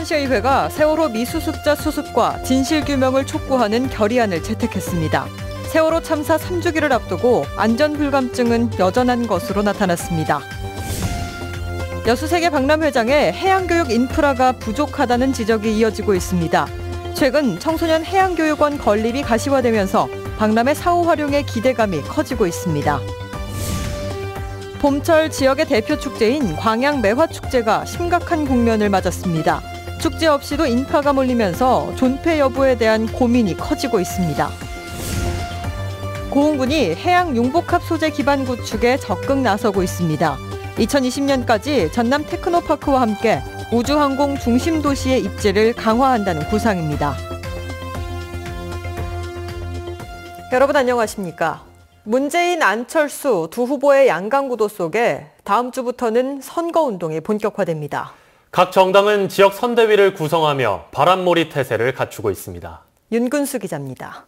수원시의회가 세월호 미수습자 수습과 진실규명을 촉구하는 결의안을 채택했습니다. 세월호 참사 3주기를 앞두고 안전불감증은 여전한 것으로 나타났습니다. 여수세계 박람회장에 해양교육 인프라가 부족하다는 지적이 이어지고 있습니다. 최근 청소년 해양교육원 건립이 가시화되면서 박람회 사후 활용의 기대감이 커지고 있습니다. 봄철 지역의 대표 축제인 광양 매화축제가 심각한 국면을 맞았습니다. 축제 없이도 인파가 몰리면서 존폐 여부에 대한 고민이 커지고 있습니다. 고흥군이 해양 융복합 소재 기반 구축에 적극 나서고 있습니다. 2020년까지 전남 테크노파크와 함께 우주항공 중심 도시의 입지를 강화한다는 구상입니다. 여러분 안녕하십니까? 문재인, 안철수 두 후보의 양강구도 속에 다음 주부터는 선거운동이 본격화됩니다. 각 정당은 지역 선대위를 구성하며 바람몰이 태세를 갖추고 있습니다. 윤근수 기자입니다.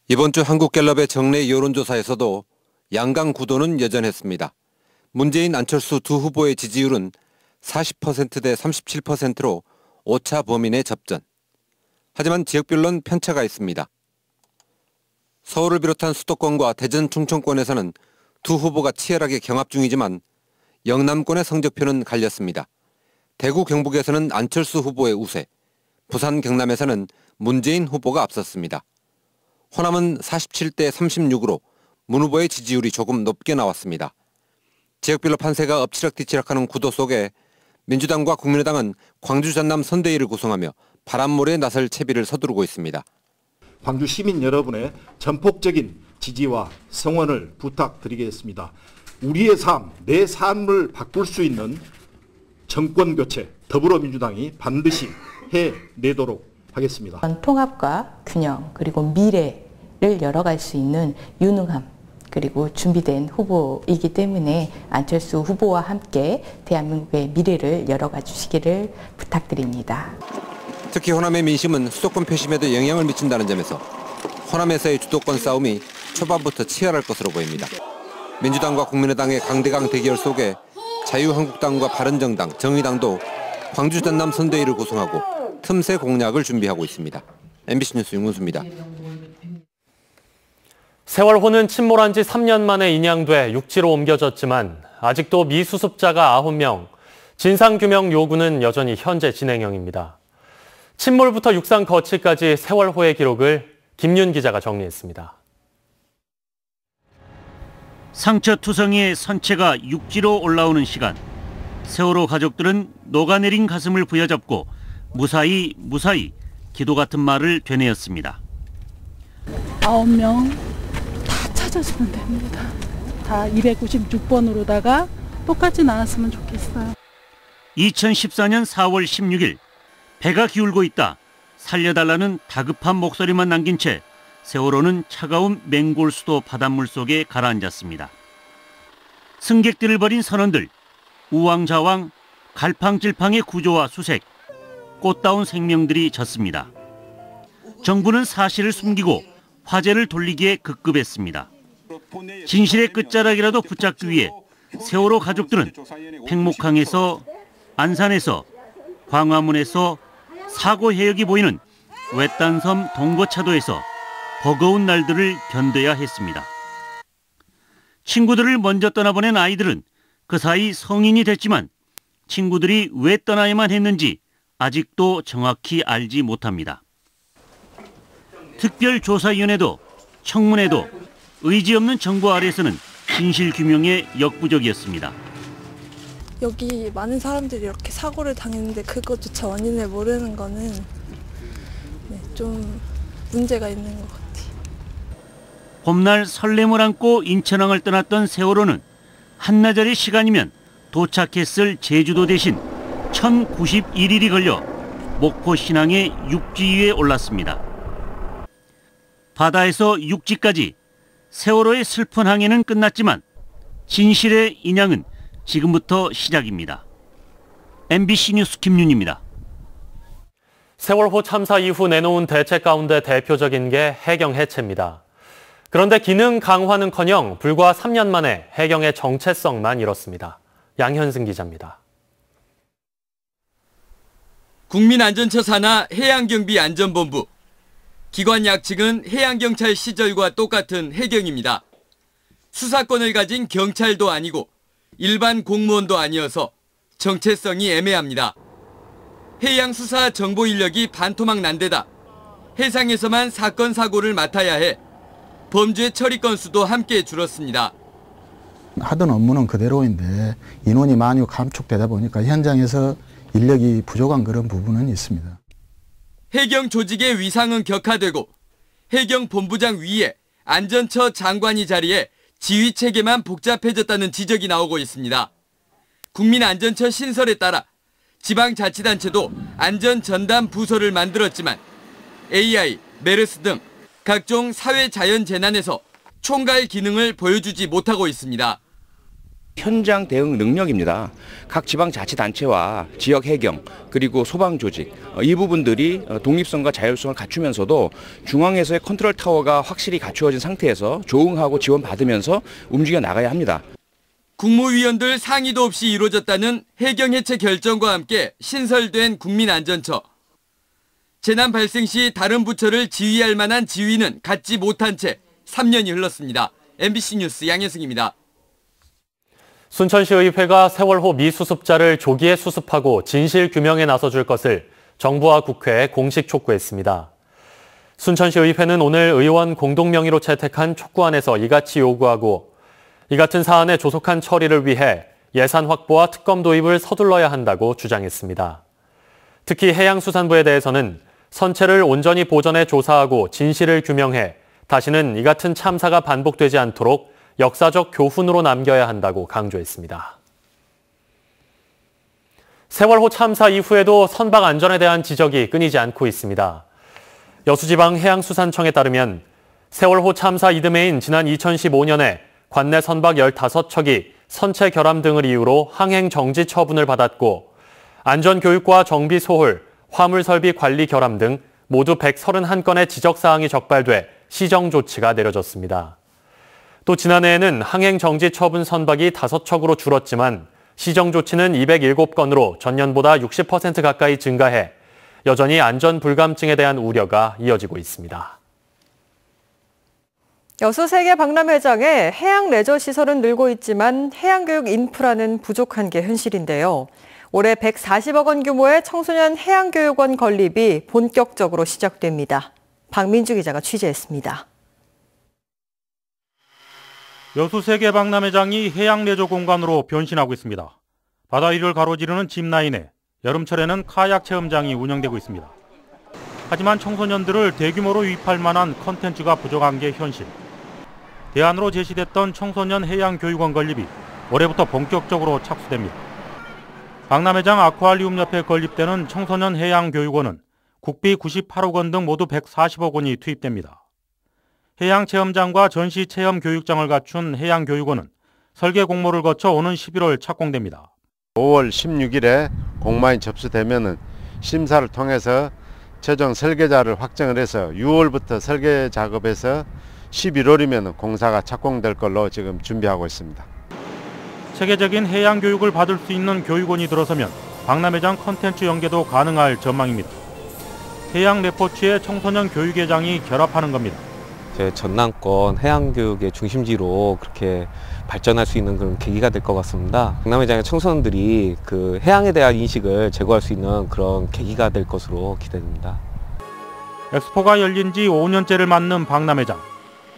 이번 주 한국갤럽의 정례 여론조사에서도 양강 구도는 여전했습니다. 문재인, 안철수 두 후보의 지지율은 40%대 37%로 오차 범위 내 접전. 하지만 지역별로는 편차가 있습니다. 서울을 비롯한 수도권과 대전, 충청권에서는 두 후보가 치열하게 경합 중이지만 영남권의 성적표는 갈렸습니다. 대구, 경북에서는 안철수 후보의 우세, 부산, 경남에서는 문재인 후보가 앞섰습니다. 호남은 47대 36으로 문 후보의 지지율이 조금 높게 나왔습니다. 지역별로 판세가 엎치락뒤치락하는 구도 속에 민주당과 국민의당은 광주, 전남 선대위를 구성하며 바람몰이에 나설 채비를 서두르고 있습니다. 광주 시민 여러분의 전폭적인 지지와 성원을 부탁드리겠습니다. 우리의 삶, 내 삶을 바꿀 수 있는 정권교체, 더불어민주당이 반드시 해내도록 하겠습니다. 통합과 균형 그리고 미래를 열어갈 수 있는 유능함 그리고 준비된 후보이기 때문에 안철수 후보와 함께 대한민국의 미래를 열어가 주시기를 부탁드립니다. 특히 호남의 민심은 수도권 표심에도 영향을 미친다는 점에서 호남에서의 주도권 싸움이 초반부터 치열할 것으로 보입니다. 민주당과 국민의당의 강대강 대결 속에 자유한국당과 바른정당, 정의당도 광주, 전남 선대위를 구성하고 틈새 공략을 준비하고 있습니다. MBC 뉴스 윤근수입니다. 세월호는 침몰한 지 3년 만에 인양돼 육지로 옮겨졌지만 아직도 미수습자가 9명, 진상규명 요구는 여전히 현재 진행형입니다. 침몰부터 육상 거치까지 세월호의 기록을 김윤 기자가 정리했습니다. 상처투성이의 선체가 육지로 올라오는 시간. 세월호 가족들은 녹아내린 가슴을 부여잡고 무사히 기도 같은 말을 되뇌었습니다. 9명 다 찾아주면 됩니다. 다 296번으로다가 똑같이 나왔으면 좋겠어요. 2014년 4월 16일 배가 기울고 있다. 살려달라는 다급한 목소리만 남긴 채 세월호는 차가운 맹골 수도 바닷물 속에 가라앉았습니다. 승객들을 버린 선원들, 우왕좌왕, 갈팡질팡의 구조와 수색, 꽃다운 생명들이 졌습니다. 정부는 사실을 숨기고 화제를 돌리기에 급급했습니다. 진실의 끝자락이라도 붙잡기 위해 세월호 가족들은 팽목항에서, 안산에서, 광화문에서 사고 해역이 보이는 외딴섬 동거차도에서 버거운 날들을 견뎌야 했습니다. 친구들을 먼저 떠나보낸 아이들은 그 사이 성인이 됐지만 친구들이 왜 떠나야만 했는지 아직도 정확히 알지 못합니다. 특별조사위원회도 청문회도 의지 없는 정부 아래에서는 진실규명에 역부족이었습니다. 여기 많은 사람들이 이렇게 사고를 당했는데 그것조차 원인을 모르는 거는 좀 문제가 있는 것 같아요. 봄날 설렘을 안고 인천항을 떠났던 세월호는 한나절의 시간이면 도착했을 제주도 대신 1091일이 걸려 목포 신항의 육지 위에 올랐습니다. 바다에서 육지까지 세월호의 슬픈 항해는 끝났지만 진실의 인양은 지금부터 시작입니다. MBC 뉴스 김윤입니다. 세월호 참사 이후 내놓은 대책 가운데 대표적인 게 해경 해체입니다. 그런데 기능 강화는커녕 불과 3년 만에 해경의 정체성만 잃었습니다. 양현승 기자입니다. 국민안전처 산하 해양경비안전본부. 기관 약칭은 해양경찰 시절과 똑같은 해경입니다. 수사권을 가진 경찰도 아니고 일반 공무원도 아니어서 정체성이 애매합니다. 해양수사 정보 인력이 반토막 난 데다 해상에서만 사건 사고를 맡아야 해 범죄 처리 건수도 함께 줄었습니다. 하던 업무는 그대로인데 인원이 많이 감축되다 보니까 현장에서 인력이 부족한 그런 부분은 있습니다. 해경 조직의 위상은 격화되고 해경 본부장 위에 안전처 장관이 자리에 지휘 체계만 복잡해졌다는 지적이 나오고 있습니다. 국민안전처 신설에 따라 지방자치단체도 안전전담 부서를 만들었지만 AI, 메르스 등 각종 사회자연재난에서 총괄 기능을 보여주지 못하고 있습니다. 현장 대응 능력입니다. 각 지방자치단체와 지역 해경 그리고 소방조직 이 부분들이 독립성과 자율성을 갖추면서도 중앙에서의 컨트롤 타워가 확실히 갖추어진 상태에서 조응하고 지원받으면서 움직여 나가야 합니다. 국무위원들 상의도 없이 이루어졌다는 해경 해체 결정과 함께 신설된 국민안전처. 재난 발생 시 다른 부처를 지휘할 만한 지휘는 갖지 못한 채 3년이 흘렀습니다. MBC 뉴스 양혜승입니다. 순천시의회가 세월호 미수습자를 조기에 수습하고 진실 규명에 나서줄 것을 정부와 국회에 공식 촉구했습니다. 순천시의회는 오늘 의원 공동명의로 채택한 촉구안에서 이같이 요구하고 이 같은 사안의 조속한 처리를 위해 예산 확보와 특검 도입을 서둘러야 한다고 주장했습니다. 특히 해양수산부에 대해서는 선체를 온전히 보전해 조사하고 진실을 규명해 다시는 이 같은 참사가 반복되지 않도록 역사적 교훈으로 남겨야 한다고 강조했습니다. 세월호 참사 이후에도 선박 안전에 대한 지적이 끊이지 않고 있습니다. 여수지방해양수산청에 따르면 세월호 참사 이듬해인 지난 2015년에 관내 선박 15척이 선체 결함 등을 이유로 항행 정지 처분을 받았고 안전교육과 정비 소홀, 화물설비 관리 결함 등 모두 131건의 지적사항이 적발돼 시정 조치가 내려졌습니다. 또 지난해에는 항행 정지 처분 선박이 5척으로 줄었지만 시정 조치는 207건으로 전년보다 60% 가까이 증가해 여전히 안전 불감증에 대한 우려가 이어지고 있습니다. 여수 세계 박람회장에 해양 레저 시설은 늘고 있지만 해양교육 인프라는 부족한 게 현실인데요. 올해 140억 원 규모의 청소년 해양교육원 건립이 본격적으로 시작됩니다. 박민주 기자가 취재했습니다. 여수 세계 박람회장이 해양 레저 공간으로 변신하고 있습니다. 바다 위를 가로지르는 짚라인에 여름철에는 카약 체험장이 운영되고 있습니다. 하지만 청소년들을 대규모로 유입할 만한 컨텐츠가 부족한 게 현실. 대안으로 제시됐던 청소년 해양교육원 건립이 올해부터 본격적으로 착수됩니다. 박람회장 아쿠아리움 옆에 건립되는 청소년 해양교육원은 국비 98억 원 등 모두 140억 원이 투입됩니다. 해양체험장과 전시체험교육장을 갖춘 해양교육원은 설계 공모를 거쳐 오는 11월 착공됩니다. 5월 16일에 공모안이 접수되면 심사를 통해서 최종 설계자를 확정을 해서 6월부터 설계 작업에서 11월이면 공사가 착공될 걸로 지금 준비하고 있습니다. 체계적인 해양교육을 받을 수 있는 교육원이 들어서면 박람회장 컨텐츠 연계도 가능할 전망입니다. 해양 레포츠의 청소년 교육회장이 결합하는 겁니다. 전남권 해양교육의 중심지로 그렇게 발전할 수 있는 그런 계기가 될 것 같습니다. 박람회장의 청소년들이 그 해양에 대한 인식을 제고할 수 있는 그런 계기가 될 것으로 기대됩니다. 엑스포가 열린 지 5년째를 맞는 박람회장.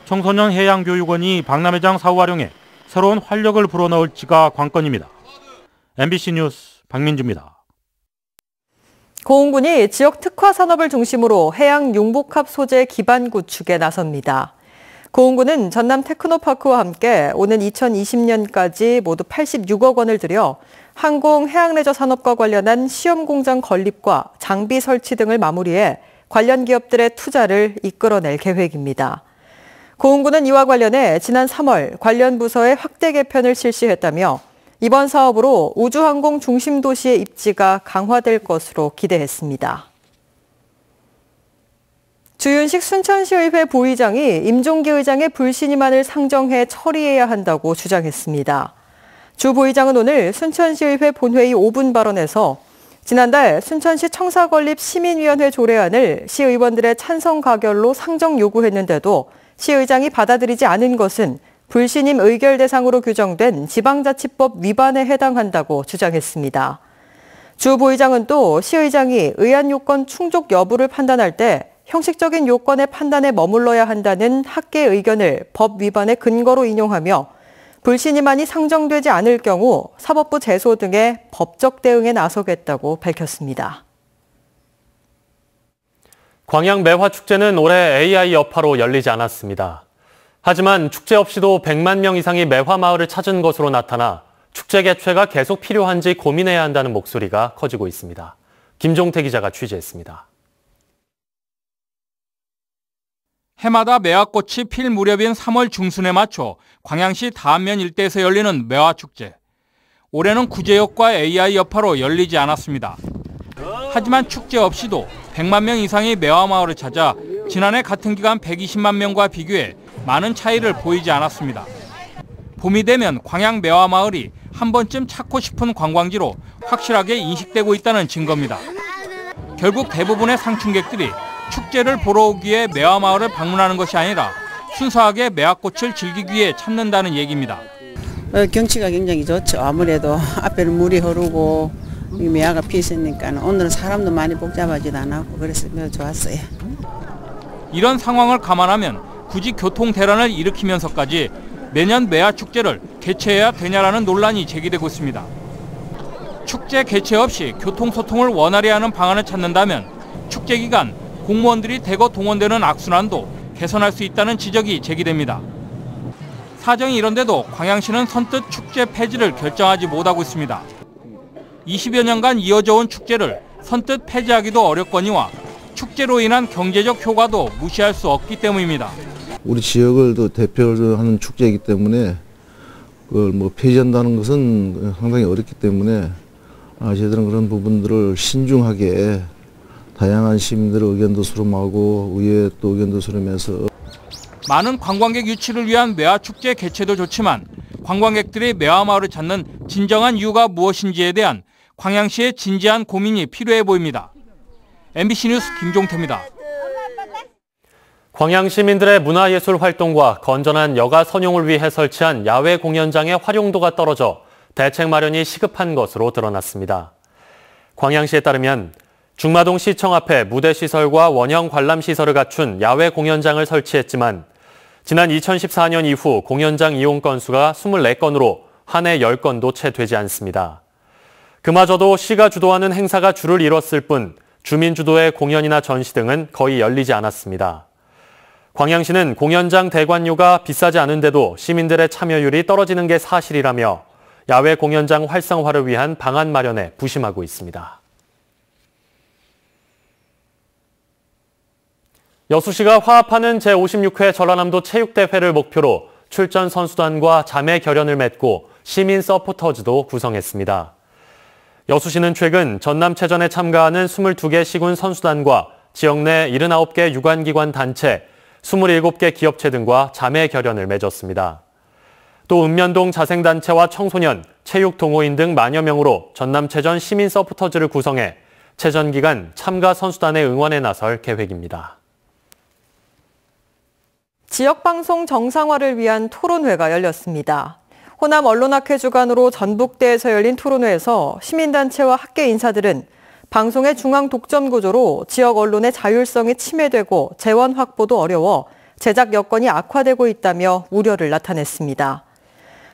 청소년 해양교육원이 박람회장 사후 활용에 새로운 활력을 불어넣을지가 관건입니다. MBC 뉴스 박민주입니다. 고흥군이 지역 특화 산업을 중심으로 해양 융복합 소재 기반 구축에 나섭니다. 고흥군은 전남 테크노파크와 함께 오는 2020년까지 모두 86억 원을 들여 항공 해양레저 산업과 관련한 시험 공장 건립과 장비 설치 등을 마무리해 관련 기업들의 투자를 이끌어낼 계획입니다. 고흥군은 이와 관련해 지난 3월 관련 부서의 확대 개편을 실시했다며 이번 사업으로 우주항공 중심 도시의 입지가 강화될 것으로 기대했습니다. 주윤식 순천시의회 부의장이 임종기 의장의 불신임안을 상정해 처리해야 한다고 주장했습니다. 주 부의장은 오늘 순천시의회 본회의 5분 발언에서 지난달 순천시 청사건립 시민위원회 조례안을 시의원들의 찬성 가결로 상정 요구했는데도 시의장이 받아들이지 않은 것은 불신임 의결 대상으로 규정된 지방자치법 위반에 해당한다고 주장했습니다. 주 부의장은 또 시의장이 의안 요건 충족 여부를 판단할 때 형식적인 요건의 판단에 머물러야 한다는 학계의 의견을 법 위반의 근거로 인용하며 불신임안이 상정되지 않을 경우 사법부 제소 등의 법적 대응에 나서겠다고 밝혔습니다. 광양 매화축제는 올해 AI 여파로 열리지 않았습니다. 하지만 축제 없이도 100만 명 이상이 매화마을을 찾은 것으로 나타나 축제 개최가 계속 필요한지 고민해야 한다는 목소리가 커지고 있습니다. 김종태 기자가 취재했습니다. 해마다 매화꽃이 필 무렵인 3월 중순에 맞춰 광양시 다안면 일대에서 열리는 매화축제. 올해는 구제역과 AI 여파로 열리지 않았습니다. 하지만 축제 없이도 100만 명 이상이 매화마을을 찾아 지난해 같은 기간 120만 명과 비교해 많은 차이를 보이지 않았습니다. 봄이 되면 광양 매화마을이 한 번쯤 찾고 싶은 관광지로 확실하게 인식되고 있다는 증거입니다. 결국 대부분의 상춘객들이 축제를 보러 오기 위해 매화마을을 방문하는 것이 아니라 순수하게 매화꽃을 즐기기 위해 찾는다는 얘기입니다. 경치가 굉장히 좋죠. 아무래도 앞에는 물이 흐르고 매화가 피었으니까 오늘은 사람도 많이 복잡하지도 않았고 그래서 매우 좋았어요. 이런 상황을 감안하면 굳이 교통 대란을 일으키면서까지 매년 매화축제를 개최해야 되냐라는 논란이 제기되고 있습니다. 축제 개최 없이 교통소통을 원활히 하는 방안을 찾는다면 축제 기간 공무원들이 대거 동원되는 악순환도 개선할 수 있다는 지적이 제기됩니다. 사정이 이런데도 광양시는 선뜻 축제 폐지를 결정하지 못하고 있습니다. 20여 년간 이어져 온 축제를 선뜻 폐지하기도 어렵거니와 축제로 인한 경제적 효과도 무시할 수 없기 때문입니다. 우리 지역을 또 대표하는 축제이기 때문에 그걸 폐지한다는 것은 상당히 어렵기 때문에 저희들은 그런 부분들을 신중하게 다양한 시민들의 의견도 수렴하고 의회 또 의견도 수렴해서 많은 관광객 유치를 위한 매화축제 개최도 좋지만 관광객들이 매화마을을 찾는 진정한 이유가 무엇인지에 대한 광양시의 진지한 고민이 필요해 보입니다. MBC 뉴스 김종태입니다. 광양 시민들의 문화예술 활동과 건전한 여가 선용을 위해 설치한 야외 공연장의 활용도가 떨어져 대책 마련이 시급한 것으로 드러났습니다. 광양시에 따르면 중마동 시청 앞에 무대시설과 원형 관람시설을 갖춘 야외 공연장을 설치했지만 지난 2014년 이후 공연장 이용 건수가 24건으로 한 해 10건도 채 되지 않습니다. 그마저도 시가 주도하는 행사가 줄을 이뤘을 뿐 주민 주도의 공연이나 전시 등은 거의 열리지 않았습니다. 광양시는 공연장 대관료가 비싸지 않은데도 시민들의 참여율이 떨어지는 게 사실이라며 야외 공연장 활성화를 위한 방안 마련에 부심하고 있습니다. 여수시가 화합하는 제56회 전라남도 체육대회를 목표로 출전 선수단과 자매 결연을 맺고 시민 서포터즈도 구성했습니다. 여수시는 최근 전남체전에 참가하는 22개 시군 선수단과 지역 내 79개 유관기관 단체, 27개 기업체 등과 자매 결연을 맺었습니다. 또 읍면동 자생단체와 청소년, 체육동호인 등 만여 명으로 전남체전 시민 서포터즈를 구성해 체전 기간 참가 선수단의 응원에 나설 계획입니다. 지역방송 정상화를 위한 토론회가 열렸습니다. 호남 언론학회 주관으로 전북대에서 열린 토론회에서 시민단체와 학계 인사들은 방송의 중앙 독점 구조로 지역 언론의 자율성이 침해되고 재원 확보도 어려워 제작 여건이 악화되고 있다며 우려를 나타냈습니다.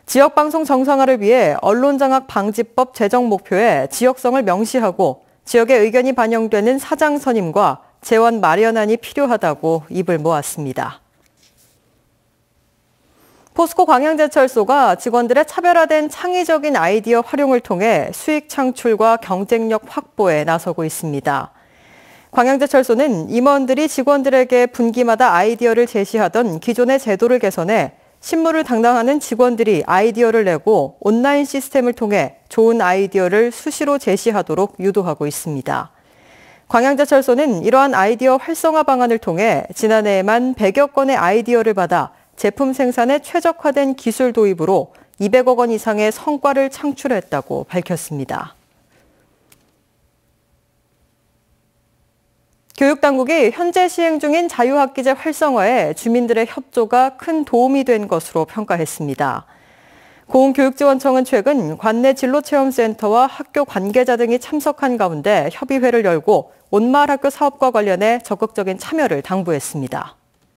지역방송 정상화를 위해 언론장악 방지법 제정 목표에 지역성을 명시하고 지역의 의견이 반영되는 사장 선임과 재원 마련안이 필요하다고 입을 모았습니다. 포스코 광양제철소가 직원들의 차별화된 창의적인 아이디어 활용을 통해 수익 창출과 경쟁력 확보에 나서고 있습니다. 광양제철소는 임원들이 직원들에게 분기마다 아이디어를 제시하던 기존의 제도를 개선해 신무를 담당하는 직원들이 아이디어를 내고 온라인 시스템을 통해 좋은 아이디어를 수시로 제시하도록 유도하고 있습니다. 광양제철소는 이러한 아이디어 활성화 방안을 통해 지난해에만 100여 건의 아이디어를 받아 제품 생산에 최적화된 기술 도입으로 200억 원 이상의 성과를 창출했다고 밝혔습니다. 교육당국이 현재 시행 중인 자유학기제 활성화에 주민들의 협조가 큰 도움이 된 것으로 평가했습니다. 고흥교육지원청은 최근 관내 진로체험센터와 학교 관계자 등이 참석한 가운데 협의회를 열고 온마을학교 사업과 관련해 적극적인 참여를 당부했습니다.